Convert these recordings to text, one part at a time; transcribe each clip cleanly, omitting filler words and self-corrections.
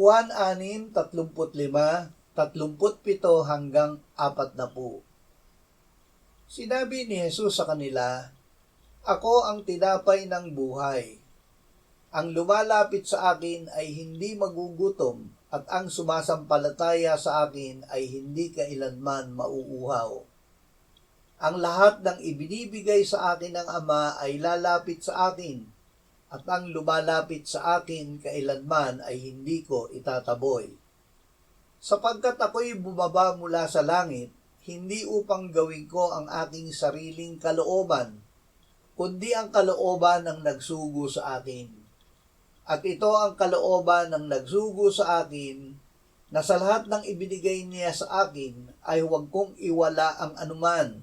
Juan 6:35-37 hanggang 40. Sinabi ni Jesus sa kanila, "Ako ang tinapay ng buhay. Ang lumalapit sa akin ay hindi magugutom, at ang sumasampalataya sa akin ay hindi kailanman mauuhaw. Ang lahat ng ibinibigay sa akin ng Ama ay lalapit sa akin, at ang lumalapit sa akin kailanman ay hindi ko itataboy. Sapagkat ako'y bumaba mula sa langit, hindi upang gawin ko ang aking sariling kalooban, kundi ang kalooban ng nagsugo sa akin. At ito ang kalooban ng nagsugo sa akin, na sa lahat ng ibinigay niya sa akin ay huwag kong iwala ang anuman,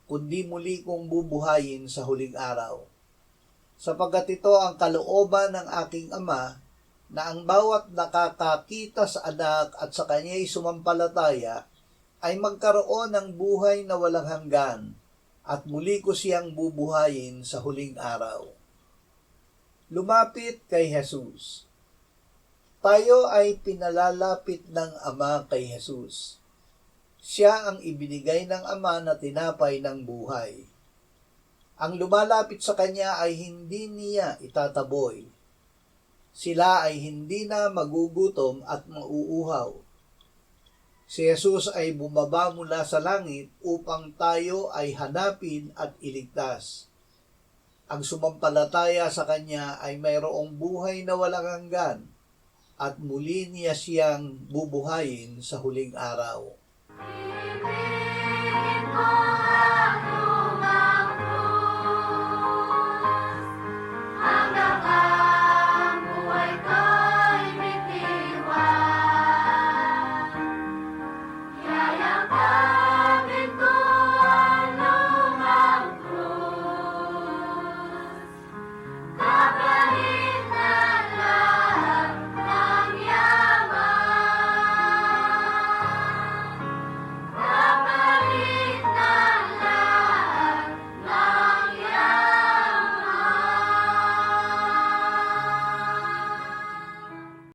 kundi muli kong bubuhayin sa huling araw. Sapagkat ito ang kalooban ng aking Ama, na ang bawat nakakakita sa anak at sa kanya'y sumampalataya ay magkaroon ng buhay na walang hanggan, at muli ko siyang bubuhayin sa huling araw." Lumapit kay Jesus. Tayo ay pinalalapit ng Ama kay Jesus. Siya ang ibinigay ng Ama na tinapay ng buhay. Ang lumalapit sa Kanya ay hindi niya itataboy. Sila ay hindi na magugutom at mauuhaw. Si Jesus ay bumaba mula sa langit upang tayo ay hanapin at iligtas. Ang sumampalataya sa Kanya ay mayroong buhay na walang hanggan, at muli niya siyang bubuhayin sa huling araw.